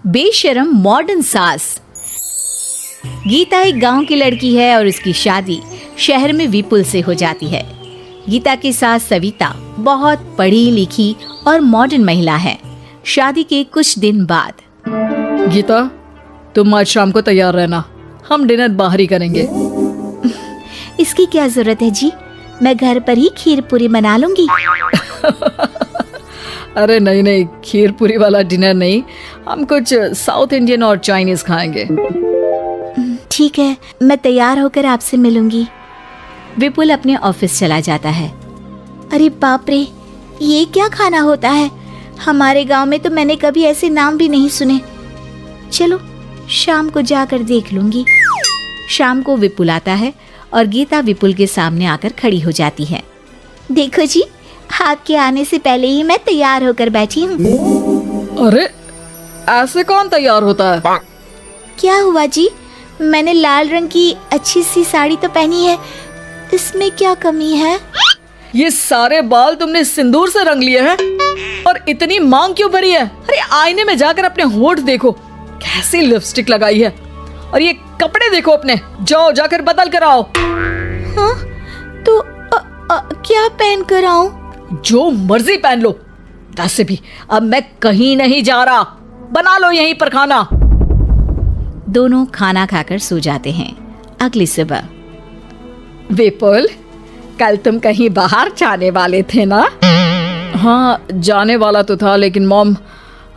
बेशरम मॉडर्न सास। गीता एक गांव की लड़की है और उसकी शादी शहर में विपुल से हो जाती है। गीता की सास सविता बहुत पढ़ी लिखी और मॉडर्न महिला है। शादी के कुछ दिन बाद, गीता, तुम आज शाम को तैयार रहना, हम डिनर बाहर ही करेंगे। इसकी क्या जरूरत है जी, मैं घर पर ही खीर पूरी बना लूंगी। अरे नहीं, खीर पूरी वाला डिनर नहीं, हम कुछ साउथ इंडियन और चाइनीज खाएंगे। ठीक है, मैं तैयार होकर आपसे मिलूंगी। विपुल अपने ऑफिस चला जाता है। अरे बाप रे, ये क्या खाना होता है? हमारे गांव में तो मैंने कभी ऐसे नाम भी नहीं सुने। चलो शाम को जाकर देख लूंगी। शाम को विपुल आता है और गीता विपुल के सामने आकर खड़ी हो जाती है। देखो जी, आपके आने से पहले ही मैं तैयार होकर बैठी हूँ। अरे ऐसे कौन तैयार होता है? क्या हुआ जी, मैंने लाल रंग की अच्छी सी साड़ी तो पहनी है, इसमें क्या कमी है? ये सारे बाल तुमने सिंदूर से रंग लिए हैं और इतनी मांग क्यों भरी है? अरे आईने में जाकर अपने होंठ देखो, कैसी लिपस्टिक लगाई है। और ये कपड़े देखो अपने, जाओ जाकर बदल कर आओ। हाँ, तो क्या पहन कर आऊं? जो मर्जी पहन लो। वैसे भी अब मैं कहीं नहीं जा रहा, बना लो यहीं पर खाना। दोनों खाना खाकर सो जाते हैं। अगली सुबह, विपुल, कल तुम कहीं बाहर जाने वाले थे ना? हाँ, जाने वाला तो था, लेकिन मॉम,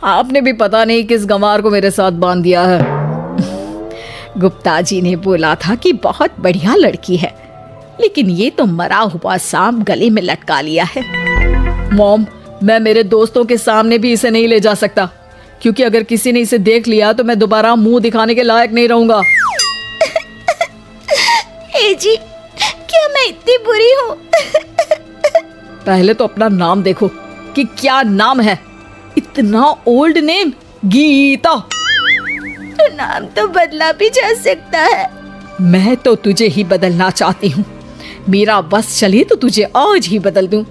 आपने भी पता नहीं किस गंवार को मेरे साथ बांध दिया है। गुप्ता जी ने बोला था कि बहुत बढ़िया लड़की है, लेकिन ये तो मरा हुआ सांप गले में लटका लिया है। मॉम, मैं मेरे दोस्तों के सामने भी इसे नहीं ले जा सकता, क्योंकि अगर किसी ने इसे देख लिया तो मैं दोबारा मुंह दिखाने के लायक नहीं रहूंगा। ए जी, क्या मैं इतनी बुरी हूँ? पहले तो अपना नाम देखो कि क्या नाम है। इतना ओल्ड नेम, गीता। तो नाम तो बदला भी जा सकता है। मैं तो तुझे ही बदलना चाहती हूँ। मेरा बस चले तो तुझे आज ही बदल दूं।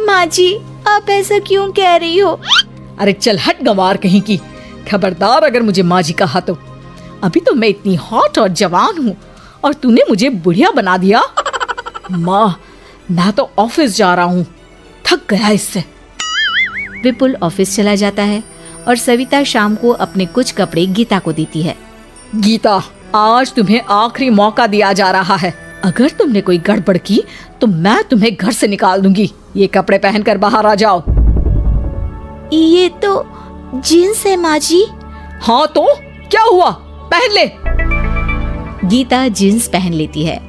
माँ जी, आप ऐसा क्यों कह रही हो? अरे चल हट गंवार कहीं की। खबरदार अगर मुझे माँ जी कहा तो। अभी तो मैं इतनी हॉट और जवान हूँ और तूने मुझे बुढ़िया बना दिया। माँ, मैं तो ऑफिस जा रहा हूँ, थक गया इससे। विपुल ऑफिस चला जाता है और सविता शाम को अपने कुछ कपड़े गीता को देती है। गीता, आज तुम्हें आखिरी मौका दिया जा रहा है। अगर तुमने कोई गड़बड़ की तो मैं तुम्हें घर से निकाल दूंगी। ये कपड़े पहनकर बाहर आ जाओ। ये तो जींस है माँ जी। हाँ तो क्या हुआ, पहन ले। गीता जींस पहन लेती है,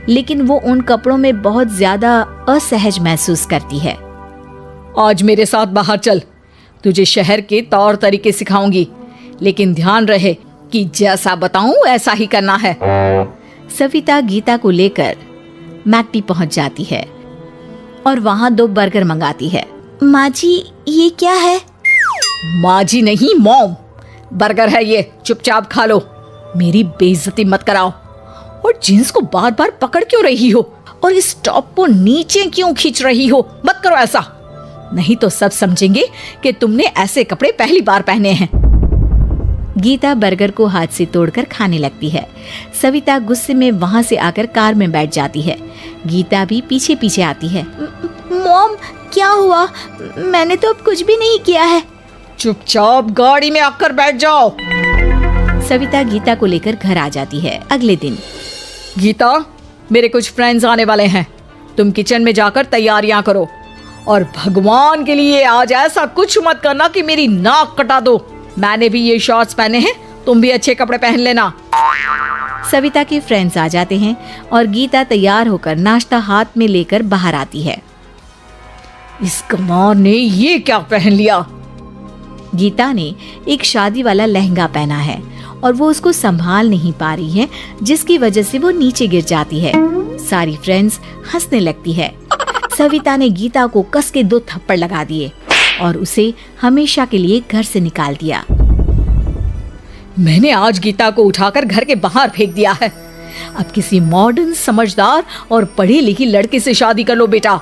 लेकिन वो उन कपड़ों में बहुत ज्यादा असहज महसूस करती है। आज मेरे साथ बाहर चल, तुझे शहर के तौर तरीके सिखाऊंगी, लेकिन ध्यान रहे कि जैसा बताऊं ऐसा ही करना है। सविता गीता को लेकर मैकडी पहुंच जाती है और वहां 2 बर्गर मंगाती है। माँ जी, ये क्या है? माँ जी नहीं, मॉम। बर्गर है ये, चुपचाप खा लो, मेरी बेइज्जती मत कराओ। और जींस को बार बार पकड़ क्यों रही हो और इस टॉप को नीचे क्यों खींच रही हो? मत करो ऐसा, नहीं तो सब समझेंगे कि तुमने ऐसे कपड़े पहली बार पहने हैं। गीता बर्गर को हाथ से तोड़कर खाने लगती है। सविता गुस्से में वहां से आकर कार में बैठ जाती है। गीता भी पीछे पीछे आती है। मॉम, क्या हुआ? मैंने तो अब कुछ भी नहीं किया है। चुपचाप गाड़ी में आकर बैठ जाओ। सविता गीता को लेकर घर आ जाती है। अगले दिन, गीता, मेरे कुछ फ्रेंड्स आने वाले हैं, तुम किचन में जाकर तैयारियां करो। और भगवान के लिए आज ऐसा कुछ मत करना कि मेरी नाक कटा दो। मैंने भी ये शॉर्ट्स पहने हैं, तुम भी अच्छे कपड़े पहन लेना। सविता के फ्रेंड्स आ जाते हैं और गीता तैयार होकर नाश्ता हाथ में लेकर बाहर आती है। इस गंवार ने ये क्या पहन लिया? गीता ने एक शादी वाला लहंगा पहना है और वो उसको संभाल नहीं पा रही है, जिसकी वजह से वो नीचे गिर जाती है। सारी फ्रेंड्स हंसने लगती है। सविता ने गीता को कस के 2 थप्पड़ लगा दिए और उसे हमेशा के लिए घर से निकाल दिया। मैंने आज गीता को उठाकर घर के बाहर फेंक दिया है। अब किसी मॉडर्न, समझदार और पढ़ी लिखी लड़की से शादी कर लो बेटा।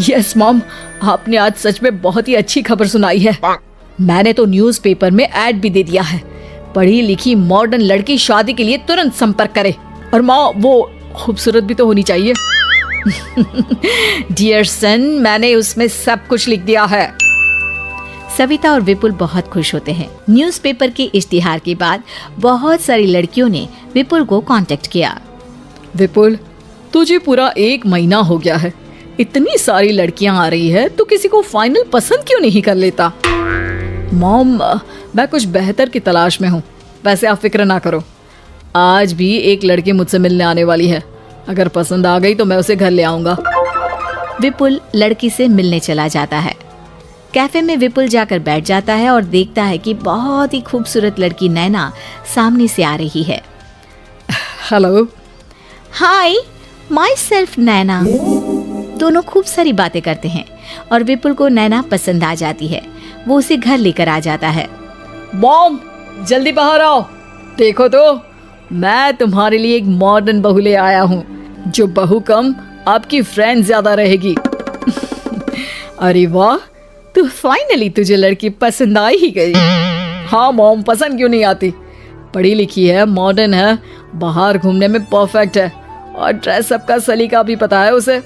यस मॉम, आपने आज सच में बहुत ही अच्छी खबर सुनाई है। मैंने तो न्यूज़पेपर में ऐड भी दे दिया है, पढ़ी लिखी मॉडर्न लड़की शादी के लिए तुरंत संपर्क करे। और माँ, वो खूबसूरत भी तो होनी चाहिए। डियर सन, मैंने उसमें सब कुछ लिख दिया है। सविता और विपुल बहुत खुश होते हैं। न्यूज़पेपर के इश्तिहार के बाद बहुत सारी लड़कियों ने विपुल को कांटेक्ट किया। विपुल, तुझे पूरा 1 महीना हो गया है, इतनी सारी लड़कियां आ रही है, तो किसी को फाइनल पसंद क्यों नहीं कर लेता? मॉम, मैं कुछ बेहतर की तलाश में हूँ। वैसे आप फिक्र ना करो, आज भी एक लड़की मुझसे मिलने आने वाली है। अगर पसंद आ गई तो मैं उसे घर ले आऊंगा। विपुल लड़की से मिलने चला जाता है। कैफे में विपुल जाकर बैठ जाता है और देखता है कि बहुत ही खूबसूरत लड़की नैना सामने से आ रही है। हेलो। हाय, माई सेल्फ नैना। दोनों खूब सारी बातें करते हैं और विपुल को नैना पसंद आ जाती है। वो उसे घर लेकर आ जाता है। मॉम, जल्दी बाहर आओ, देखो तो मैं तुम्हारे लिए एक मॉडर्न बहू ले आया हूँ, जो बहू कम आपकी फ्रेंड ज्यादा रहेगी। अरे वाह, तो फाइनली तुझे लड़की पसंद आ ही गई। हाँ मॉम, पसंद क्यों नहीं आती? पढ़ी लिखी है, मॉडर्न है, बाहर घूमने में परफेक्ट है, और ड्रेसअप का सलीका भी पता है उसे।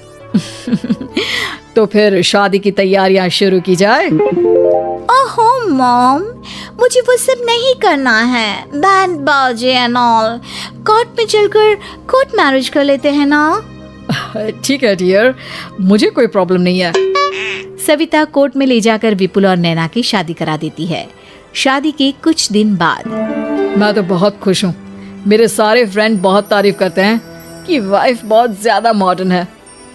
तो फिर शादी की तैयारियां शुरू की जाए। ओहो मॉम, मुझे वो सब नहीं करना है। बैंड बाजे एंड ऑल। कोर्ट में चलकर कोर्ट मैरिज कर लेते हैं ना। ठीक है डियर, मुझे कोई प्रॉब्लम नहीं है। सविता कोर्ट में ले जाकर विपुल और नैना की शादी करा देती है। शादी के कुछ दिन बाद मैं तो बहुत खुश हूँ। मेरे सारे फ्रेंड बहुत तारीफ करते हैं कि वाइफ बहुत ज्यादा मॉडर्न है।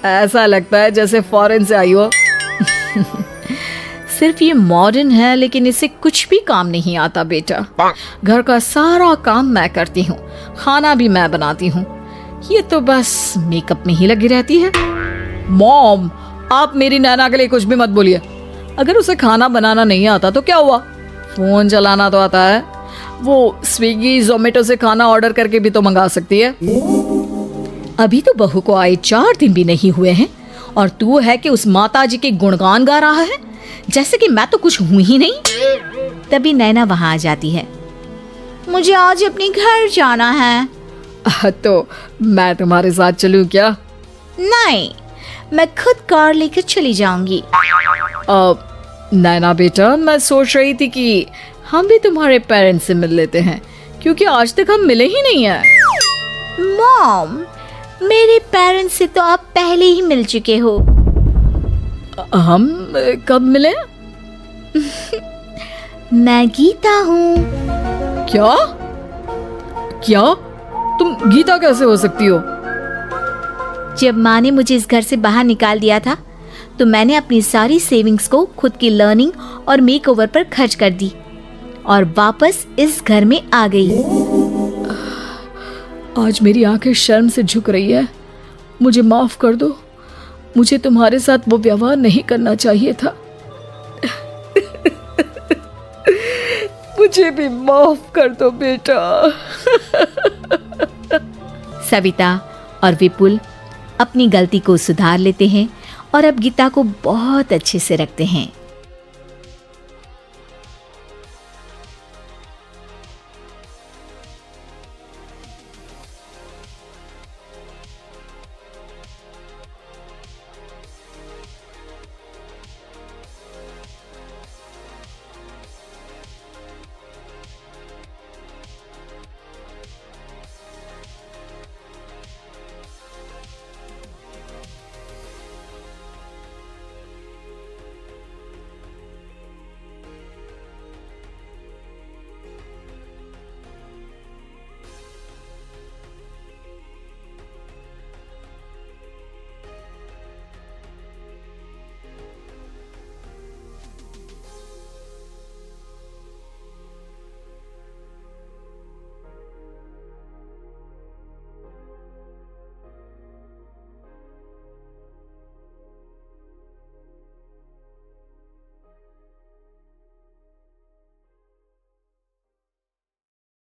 ऐसा लगता है जैसे फॉरेन से आई हो। सिर्फ ये मॉडर्न है, लेकिन इसे कुछ भी काम नहीं आता बेटा। घर का सारा काम मैं करती हूँ, खाना भी मैं बनाती हूँ। ये तो बस मेकअप में ही लगी रहती है। मॉम, आप मेरी नैना के लिए कुछ भी मत बोलिए। अगर उसे खाना बनाना नहीं आता तो क्या हुआ, फोन चलाना तो आता है। वो स्विगी जोमेटो से खाना ऑर्डर करके भी तो मंगा सकती है। अभी तो बहू को आए 4 दिन भी नहीं हुए हैं और तू है कि उस माता जी के गुणगान गा रहा है, जैसे कि मैं तो कुछ हूं ही नहीं। तभी नैना वहां आ जाती है। मुझे आज अपने घर जाना है। तो मैं तुम्हारे साथ चलूं क्या? नहीं, मैं खुद कार लेकर चली जाऊंगी। नैना बेटा, मैं सोच रही थी कि हम भी तुम्हारे पेरेंट्स से मिल लेते हैं, क्योंकि आज तक हम मिले ही नहीं हैं। मॉम, मेरे पेरेंट्स से तो आप पहले ही मिल चुके हो। हम कब मिले? मैं गीता हूँ। क्या? क्या? तुम गीता कैसे हो सकती हो? जब माँ ने मुझे इस घर से बाहर निकाल दिया था, तो मैंने अपनी सारी सेविंग्स को खुद की लर्निंग और मेकओवर पर खर्च कर दी और वापस इस घर में आ गई। आज मेरी आंखें शर्म से झुक रही है। मुझे माफ कर दो, मुझे तुम्हारे साथ वो व्यवहार नहीं करना चाहिए था। मुझे भी माफ कर दो बेटा। सविता और विपुल अपनी गलती को सुधार लेते हैं और अब गीता को बहुत अच्छे से रखते हैं।